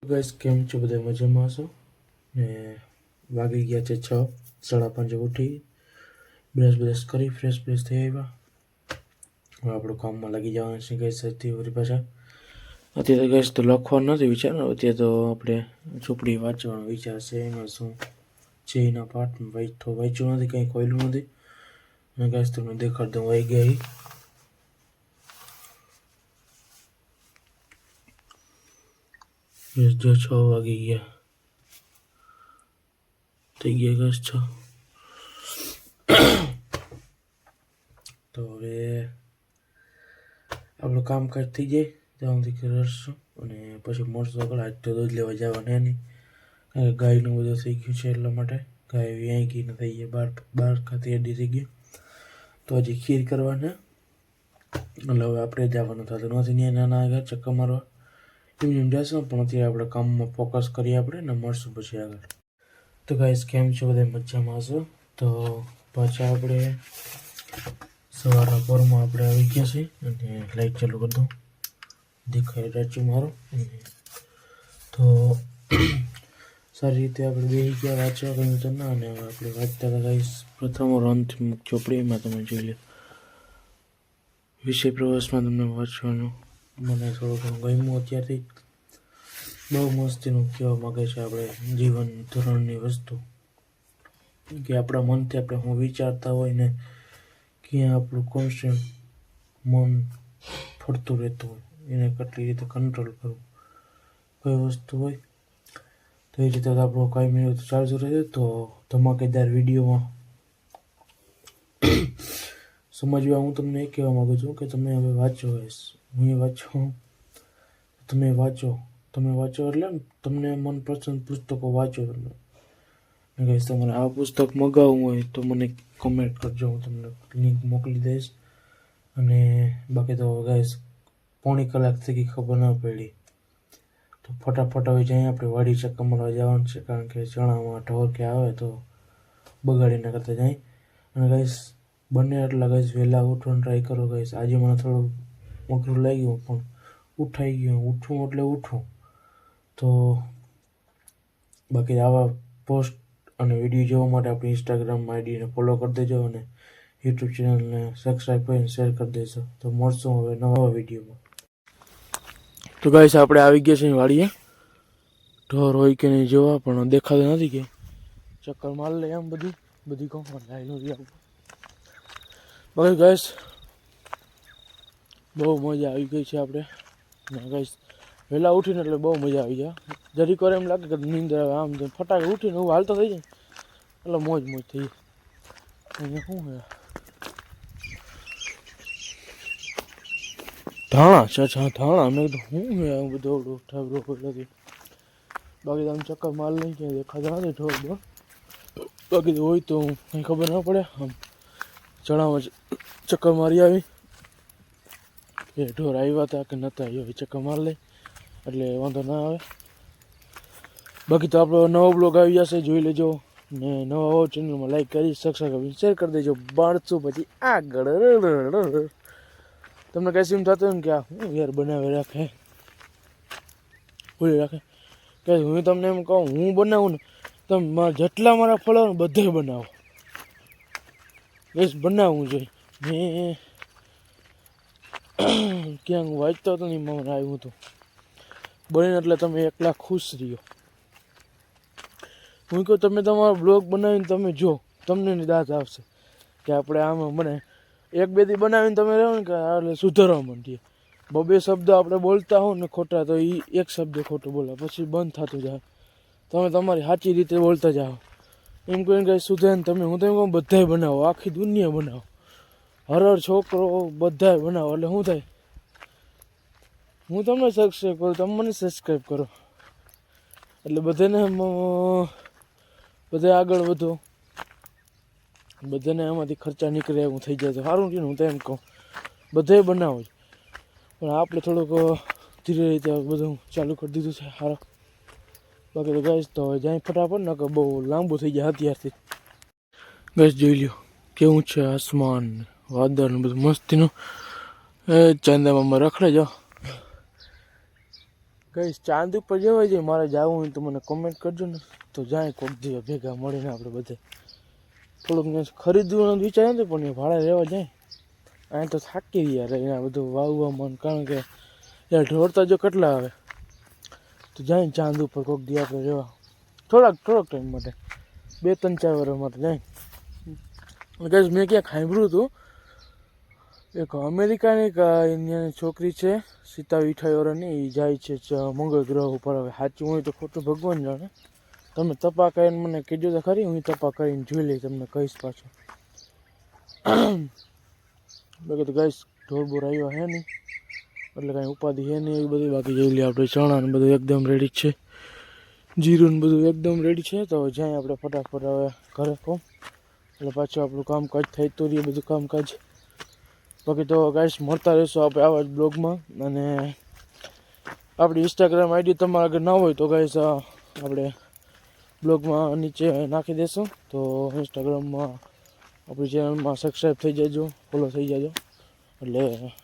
Guys કેમ છો બધા મજામાં છો ને વાગી ગયા છે 6 5:30 ઉઠી બ્રશ કરી ફ્રેશ થઈ આવ્યા હવે આપણું કામમાં લાગી જવાનું છે ગાઈસ વળી પાછા અત્યારે ગાઈસ તો લખવાનું નથી વિચાર અત્યારે તો આપણે ચોપડી વાંચવાનો વિચાર છે એમાં શું છે એના પાઠમાં વાંચ્યું નથી કંઈ ખોલ્યું નથી અને ગાઈસ તમને દેખાડ દઉં આવી ગયા જો 6 વાગી ગયા થઈ ગયા ગાઈસ 6 તો હવે આપણું કામકાજ થઈ જાય ત્યાં સુધી કરશું અને પછી મળશું આગળ. આજ તો દૂધ લેવા જવાના નહીં કારણ કે ગાયનું બધું થઈ ગયું છે એટલા માટે ગાય વ્યાઈ ગઈ ને થઈ ગયા બાર ખાતી અડી થઈ ગયું તો હજી ખીર કરવાના એટલે હવે આપણે જવાનું થતું નથી ત્યાં નાના આગળ ચક્કર મારવા એમ જશું પણ અત્યારે આપણે કામમાં ફોકસ કરીએ આપણે ને મળશું પછી આગળ. તો ગાઈસ કેમ છો બધા મજામાં હશો તો પાછા આપણે સવારના પોરમાં આપણે આવી ગયા છીએ અને લાઈટ ચાલુ કરી દઉં દેખાય રાચું મારું તો સારી રીતે આપણે બેસી ગયા વાંચવા કંઈ તો ના અને હવે આપણે વાંચતા હતા ગાઈસ પ્રથમ અંતિમ ચોપડીમાં તમે જોઈ લો વિષય પ્રવાસમાં તમને વાંચવાનું મને થોડું ઘણું ગમ્યું. અત્યારથી બહુ મસ્તીનું કહેવા માગે છે આપણે જીવન ધોરણની વસ્તુ કે આપણા મનથી આપણે હું વિચારતા હોય ને ક્યાં આપણું કોન્સ્ટન્ટ મન ફરતું રહેતું હોય એને કેટલી રીતે કંટ્રોલ કરવું કઈ વસ્તુ હોય તો એ રીતે આપણું કાંઈ મિનિટ ચાલતું રહે તો ધમાકેદાર વિડીયોમાં સમજવા હું તમને એ કહેવા માગું છું કે તમે હવે વાંચો હું એ વાંચો તમે વાંચો એટલે તમને મનપસંદ પુસ્તકો વાંચો તમે કહીશ તમારે આ પુસ્તક મગાવવું હોય તો મને કમેન્ટ કરજો હું તમને લિંક મોકલી દઈશ અને બાકી તો ગાઈસ પોણી કલાક થઈ ખબર ન પડી તો ફટાફટ હવે જાય આપણે વાડી ચક્કર મારવા જવાનું છે કારણ કે ચણામાં ઢોર કે આવે તો બગાડી ના કરતા જાય અને ગાઈસ બંને એટલા ગાઈસ વહેલા ઉઠવાનું ટ્રાય કરો ગાઈસ. આજે મને થોડું મોકરું લાગ્યું પણ ઉઠાઈ ગયું ઉઠું એટલે ઉઠું તો બાકી આવા પોસ્ટ અને વિડીયો જોવા માટે આપણી ઇન્સ્ટાગ્રામમાં આઈડીને ફોલો કરી દેજો અને યુટ્યુબ ચેનલને સબસ્ક્રાઈબ કરીને શેર કરી દેજો. તો મળશું હવે નવા વિડીયોમાં. તો ગાઈસ આપણે આવી ગયા છીએ વાડીએ ઢોર હોય કે નહીં જોવા પણ દેખાતું નથી કે ચક્કર માર લે એમ બધી કહું લાઈનો બાકી ગાઈસ બહુ મજા આવી ગઈ છે આપણે ગાઈસ વહેલા ઉઠીને એટલે બહુ મજા આવી જાય જરીક વાર એમ લાગે કે નીંદર આવે આમ ફટાકે ઉઠીને હું હાલતો થઈ જાય એટલે મોજ થઈ અહીંયા શું હે ધાણા મેં કીધું શું હે આવું બધું ઠાબરો પહેલાંથી બાકી તમે ચક્કર માલ નહીં ક્યાંય દેખાતા નથી ઢોર બાકી હોય તો કંઈ ખબર ના પડે આમ ચણામાં ચક્કર મારી આવી એ ઢોર આવ્યા હતા કે નહોતા આવ્યા ચક્કર માર લઈ એટલે વાંધો ના આવે. બાકી તો આપણો નવો બ્લોગ આવી જશે જોઈ લેજો ને નવા ચેનલમાં લાઈક કરી સબસ્ક્રાઈબ શેર કરી દેજો. બાળશું પછી આગળ તમને કઈ સીમ થતું હોય ને કે આ હું યાર બનાવી રાખે ભૂલી રાખે કે હું તમને એમ કહું હું બનાવું ને તમે મારા જેટલા મારા ફળો ને બધે બનાવો બસ બનાવવું જોઈએ. મેં ક્યાંક હું વાંચતો હતો ને મને આવ્યું હતું બનીને એટલે તમે એકલા ખુશ રહ્યો. હું કહું તમે તમારો બ્લોગ બનાવીને તમે જો તમને ની દાંત આવશે કે આપણે આમાં મને એક બે દી બનાવીને તમે રહો ને કે એટલે સુધારવા માંડીએ બે શબ્દ આપણે બોલતા હો ને ખોટા તો એ એક શબ્દ ખોટો બોલે પછી બંધ થતું જાય તમે તમારી સાચી રીતે બોલતા જાઓ એમ કહીને કંઈ સુધરે ને તમે હું તો એમ કહું બધાય બનાવો આખી દુનિયા બનાવો હર છોકરો બધાય બનાવો એટલે શું થાય હું તમને સબસ્ક્રાઈબ કરું તમે મને સબસ્ક્રાઈબ કરો એટલે બધાને બધા આગળ વધો બધાને એમાંથી ખર્ચા નીકળે એવું થઈ જાય તો સારું ને હું તો એમ કહું બધાય બનાવો જ પણ આપણે થોડુંક ધીરે રીતે બધું ચાલુ કરી દીધું છે સારું. બાકી તો ગાઈસ તો હવે જાય ફટાફટ ને કે બહુ લાંબુ થઈ જાય અત્યારથી. ગાઈસ જોઈ લ્યો કેવું છે આસમાન વાદળ ને બધું મસ્તીનું એ ચાંદામાં રખડે જાઓ ગઈશ ચાંદ ઉપર જવાય છે, મારે જવું હોય તો મને કોમેન્ટ કરજો ને, તો જાય કોક દિવસ ભેગા મળીને આપણે બધે થોડુંક ખરીદવાનું વિચાર નથી, પણ એ ભાડે રહેવા જાય. અહીં તો થાકી ગયા અહીંયા બધું વાવવામાં, કારણ કે યાર ઢોરતા જો કેટલા આવે, તો જાય ચાંદ ઉપર કોક દી આપણે રહેવા થોડાક ટાઈમ માટે, 2-3-4 વર્ષ માટે જાય. ગઈશ મેં ક્યાંક સાંભળ્યું હતું, એક અમેરિકાની એક ઇન્ડિયાની છોકરી છે 27-28 વર્ષની, એ જાય છે મંગળ ગ્રહ ઉપર. હવે સાચું હોય તો ખોટું ભગવાન જાણે, તમે તપા કરીને મને કીધું તો ખરી, હું તપા કરીને જોઈ લઈ, તમને કહીશ પાછું. બાકી તો ગઈશ ઢોર બોર આવ્યા હે નહીં, એટલે કાંઈ ઉપાધિ હે નહીં એવી બધી. બાકી જોઈ લઈએ આપણે ચણા ને બધું એકદમ રેડી છે, જીરું ને બધું એકદમ રેડી છે. તો જાય આપણે ફટાફટ હવે ઘરે કહું, એટલે પાછું આપણું કામકાજ થઈ તો રહીએ બધું કામકાજ. બાકી તો ગાઈસ મળતા રહેશું આપણે આવા જ બ્લોગમાં, અને આપણી ઇન્સ્ટાગ્રામ આઈડી તમારા આગળ ના હોય તો ગાઈસ આપણે બ્લોગમાં નીચે નાખી દેશું, તો ઇન્સ્ટાગ્રામમાં આપણી ચેનલમાં સબસ્ક્રાઈબ થઈ જજો, ફોલો થઈ જજો, એટલે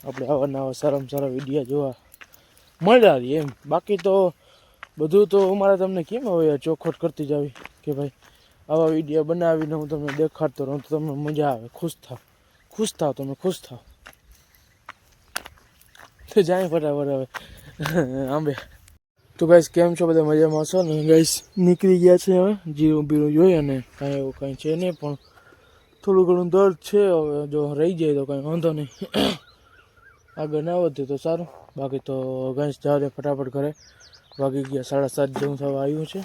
આપણે આવા નવા સારામાં સારા વિડીયો જોવા મળ્યા રહીએ એમ. બાકી તો બધું તો અમારે તમને કેમ હવે ચોખવટ કરતી જ આવી કે ભાઈ આવા વિડીયો બનાવીને હું તમને દેખાડતો રહું, તો તમને મજા આવે, ખુશ થાવ, તમે ખુશ થાવ. તો જાય ફટાફટ હવે આંબે. તો ગાઈસ કેમ છો બધા, મજામાં છો ને? ગાઈસ નીકળી ગયા છે હવે, જીરું બીરું જોઈ, અને કાંઈ એવું કાંઈ છે નહીં, પણ થોડું ઘણું દર્દ છે. હવે જો રહી જાય તો કાંઈ વાંધો નહીં, આગળ ના વધે તો સારું. બાકી તો ગાઈસ જાવ દે ફટાફટ ઘરે, વાગી ગયા 7:30 જેવું થવા આવ્યું છે.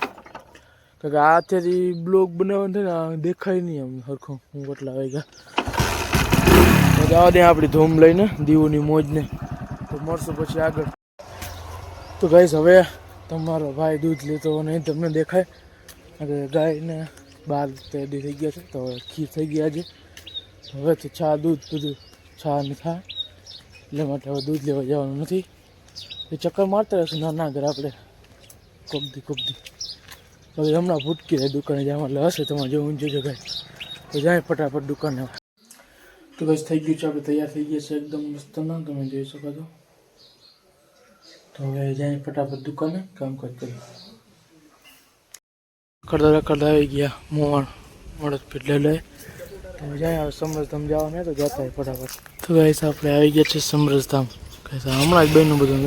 કારણ કે આથી બ્લોગ બનાવવાનું થાય ને દેખાય નહીં આમ સરખું, હું કેટલા વાગ્યા. તો જવા દે આપણી ધૂમ લઈને દીવુની મોજને, તો મળશું પછી આગળ. તો ગાઈસ હવે તમારો ભાઈ દૂધ લેતો નહીં તમને દેખાય, હવે ગાયને 12-13 થઈ ગયા છે, તો હવે ખીર થઈ ગયા છે. હવે તો ચા દૂધ બધું ચા ને ખા, એટલે માટે હવે દૂધ લેવા જવાનું નથી. એ ચક્કર મારતા રહેશું નાના ઘર આપણે કોક દી. હવે હમણાં ભૂટકી રહે દુકાને જવા, એટલે હશે તમારે જોવું જોજો ગાય. તો જાય ફટાફટ દુકાને. તો ગાઈસ થઈ ગયું છે, આપણે તૈયાર થઈ ગયા છે એકદમ મસ્ત ના, તમે જોઈ શકો છો. તો હવે જાય ફટાફટ દુકાને કામકાજ કરી. કરતા આવી ગયા મોવાણ મળદ પીટ લઈ. તો જાય હવે સમરસધામ જવાનું તો જતા હોય ફટાફટ. તો ગાઈસ આપણે આવી ગયા છે સમરસધામ, હમણાં જ બન્યું બધું,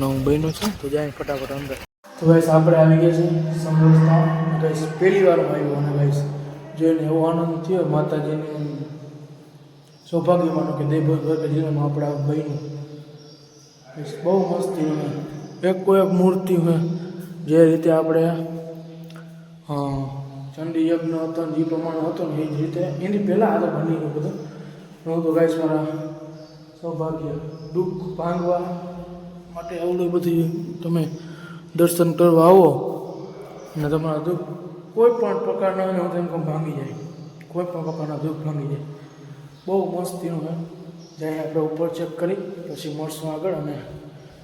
નવું બન્યું છે. તો જાય ફટાફટ અંદર. તો ગાઈસ આપણે આવી ગયા છે સમરસધામ. ગાઈસ પહેલી વાર આવ્યો, અને ગાઈસ જોઈને એવો આનંદ થયો, માતાજીનું સૌભાગ્ય માનો કે દેવભૂત જીવનમાં આપણે આ બન્યું. બહુ મસ્તી હોય, એક મૂર્તિ હોય, જે રીતે આપણે ચંડી યજ્ઞ હતો ને જે પ્રમાણે હતો ને એ જ રીતે એની પહેલાં આ તો બની ગયું બધું. હું તો ગાઈસ મારા સૌભાગ્ય દુઃખ ભાંગવા માટે આવડું બધી તમે દર્શન કરવા આવો, અને તમારા દુઃખ કોઈ પણ પ્રકારના હોય ને તેમ ભાંગી જાય, કોઈ પણ પ્રકારના દુઃખ ભાંગી જાય. બહુ મસ્તીનું હોય. જાય આપણે ઉપર ચેક કરી પછી મળશું આગળ. અને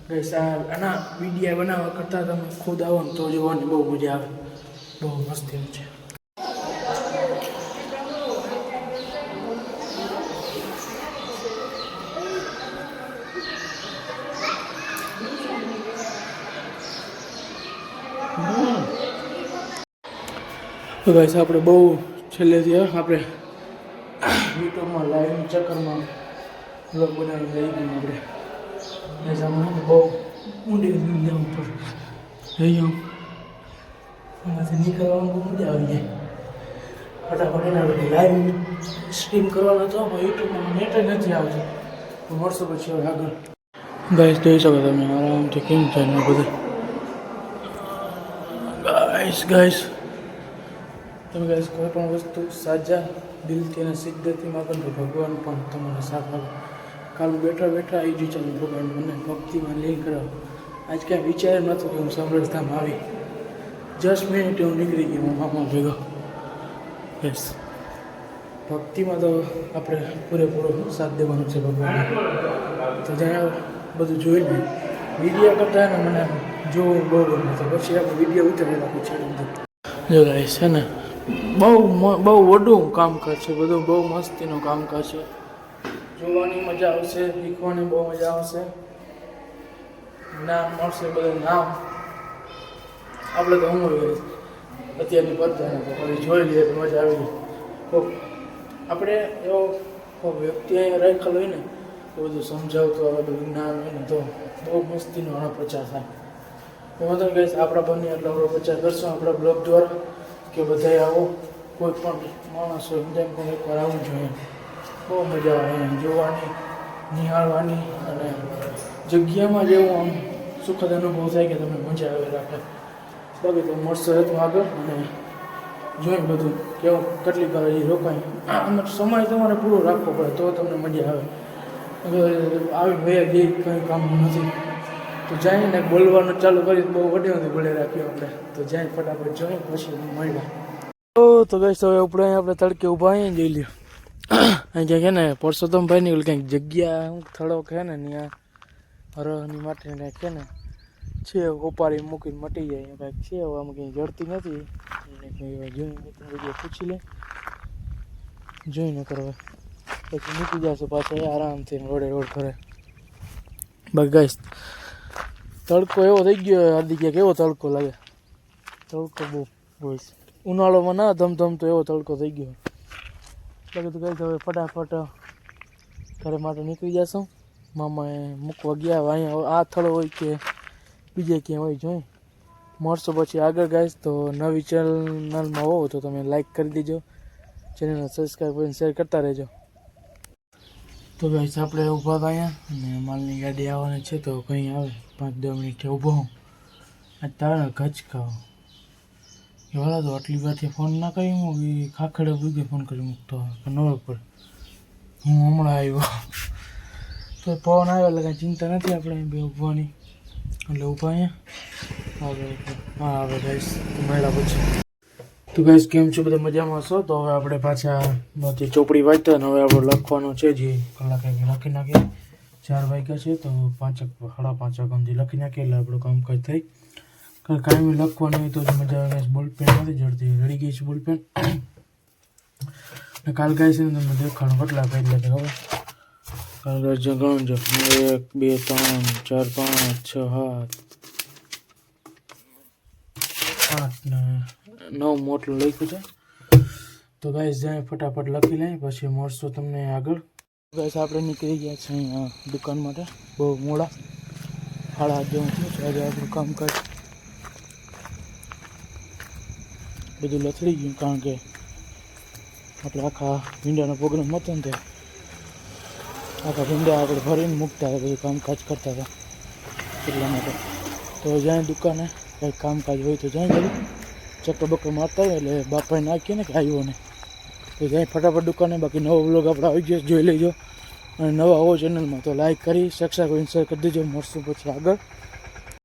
ગાઈસ આના વિડીયા બનાવવા કરતાં તમે ખુદ આવો ને તો જોવાની બહુ મજા આવે, બહુ મસ્તીનું છે. તો ગાઈસ આપણે બહુ છેલ્લેથી આપણે યુટ્યુબમાં લાઈવ ચક્કરમાં બ્લોગ બનાવી લઈ ગયું આપણે. સામે બહુ ઊંડી જવું પડે, એમાંથી નીકળવાનું બહુ મજા આવી જાય. ફટાફટ એના બધી લાઈવ સ્ટ્રીમ કરવાનો હતો, પણ યુટ્યુબમાં નેટ નથી આવતું. તો મળશો પછી હવે આગળ. ગાઈસ જોઈ શકો તમે આરામથી કેમ થાય ને બધું. ગાઈસ તમે ગાઈસ કોઈ પણ વસ્તુ સાજા દિલથી અને સિદ્ધથી માગો તો ભગવાન પણ તમારા સાથ આવે. કાલ બેઠા આવી જ ચાલુ ભગવાન મને ભક્તિમાં લીન કરાવો. આજ કાંઈ વિચાર નહોતું કે હું સમરસધામ આવી, 10 મિનિટ હું નીકળી ગઈ મારા મામા ભેગો. યસ, ભક્તિમાં તો આપણે પૂરેપૂરો સાથ દેવાનો છે ભગવાન. તો જ્યાં બધું જોઈને વિડીયો કરતા ને મને જોવું બહુ ગમે છે, પછી આપણે વિડીયો ઉતારી રાખું છે. જો ગાઈસ છે ને બહુ વડું કામકાજ છે બધું, બહુ મસ્તીનું કામકાજ છે. જોવાની મજા આવશે, શીખવાની બહુ મજા આવશે. નામ મળશે, બધા નામ આપણે તો હું અત્યારની પદ્ધતિ તો પછી જોઈ લઈએ તો મજા આવી જાય. તો આપણે એવો કોઈ વ્યક્તિ અહીંયા રાખેલો હોય ને એ બધું સમજાવતું આ બધું જ્ઞાન હોય ને તો બહુ મસ્તીનો આનો પ્રચાર થાય. એમાં તો કહીશ આપણા બંને એટલો આપણો પ્રચાર કરશું આપણા બ્લોગ દ્વારા કે બધાએ આવો, કોઈ પણ માણસ હોય જેમ પણ એકવાર આવવું જોઈએ. બહુ મજા આવે એમ જોવાની, નિહાળવાની અને જગ્યામાં જેવું આમ સુખદ અનુભવ થાય કે તમને મજા આવે રાખે. બાકી તો મળશે હતું આગળ અને જોઈ બધું કેવું કેટલી વાર એ રોકાય. આમાં સમય તમારે પૂરો રાખવો પડે તો તમને મજા આવે. આવી ભાઈ જે કંઈ કામ નથી તો જઈને બોલવાનું ચાલુ કરી બહુ વડી નથી બોલે રાખ્યું આપણે. તો જાય ફટાફટ જોઈ પછી મળ્યા. તો ગઈ હવે આપણે તડકે ઊભા અહીંયા જોઈ લ્યો. અહીં ક્યાંક છે ને પરસોત્તમભાઈ ની કંઈક જગ્યા હું થડો છે ને ત્યાં હરની માટે કંઈક છે ને છે ઓપારી મૂકીને મટી જાય કંઈક છે. હવે આમાં કંઈ જડતી નથી જોઈને જગ્યા પૂછી લે જોઈને કરવા પછી મૂકી જશે પાછા આરામથી રોડ કરે. બાકી ગાઈસ તડકો એવો થઈ ગયો હાર્દિક કેવો તડકો લાગે. તડકો બહુ હોય ઉનાળોમાં ના ધમધમતો એવો તડકો થઈ ગયો. બાકી તો ગાઈસ હવે ફટાફટ ઘરે માટે નીકળી જશું. મામાએ મૂકવા ગયા અહીંયા આ થડો હોય કે બીજે ક્યાંય હોય જોઈ મળશો પછી આગળ ગાઈસ. તો નવી ચેનલમાં હોવ તો તમે લાઈક કરી દેજો, ચેનલને સબસ્ક્રાઈબ કરીને શેર કરતા રહેજો. તો ગાઈસ આપણે ઊભા હતા અહીંયા અને માલની ગાડી આવવાની છે તો કંઈ આવે 5-10 મિનિટ ઊભો હું આ તારા ગચકાઓ એવાળા તો આટલી વારથી ફોન ના કરી હું એ ખાખડે ભૂગે ફોન કરી મૂકતો નવરો પડે. હું હમણાં આવ્યો તો પવન આવ્યો એટલે કાંઈ ચિંતા નથી આપણે બે ઊભવાની એટલે ઊભા અહીંયા હા આવે ગાઈસ તો મળ્યા પછી. તો ગાઈસ કેમ છો બધા મજામાં છો? તો હવે આપણે પાછા બધી ચોપડી વાંચતા ને હવે આપણે લખવાનો છે જે કલાક લખી નાખીએ. 4 વાગ્યા છે તો 5 સાડા 5 વાગ્યા સુધી લખી નાખીએ એટલે આપણું કામકાજ થઈ. કાંઈ લખવાનું હોય તો જ મજા આવે. બોલપેન નથી જડતી, રડી ગઈ છે બોલપેન. ને કાલ ગાય છે ને તમને દેખાડું કેટલા પેજ લખે ખબર. કાલ ગાય ગણો જો 1 2 3 4 5 6 7 8 ને 9 મોટલું લખ્યું છે. તો ગાઈસ જાય ફટાફટ લખી લઈએ પછી મળશું તમને આગળ. ગાઈસ આપણે નીકળી ગયા છે અહીંયા દુકાન માટે બહુ મોડા 8:30 જેવું થયું છે. આજે આપણું કામકાજ બધું લથડી ગયું કારણ કે આપણે આખા ભીંડાનો પ્રોગ્રામ હતો ને તે આખા ભીંડા આપણે ભરીને મૂકતા હતા, બધું કામકાજ કરતા હતા એટલા માટે. તો જાય દુકાને કંઈક કામકાજ હોય તો જાય જલ્દી ચક્કર બક્કર મારતા હોય એટલે બાપાએ નાખીએ ને કે આવ્યો ને તો જાય ફટાફટ દુકાને. બાકી નવો બ્લોગ આપણે આવી ગયો જોઈ લેજો અને નવા આવો ચેનલમાં તો લાઈક કરી સબસ્ક્રાઈબ કરીને શેર કરી દેજો. મળશું પછી આગળ.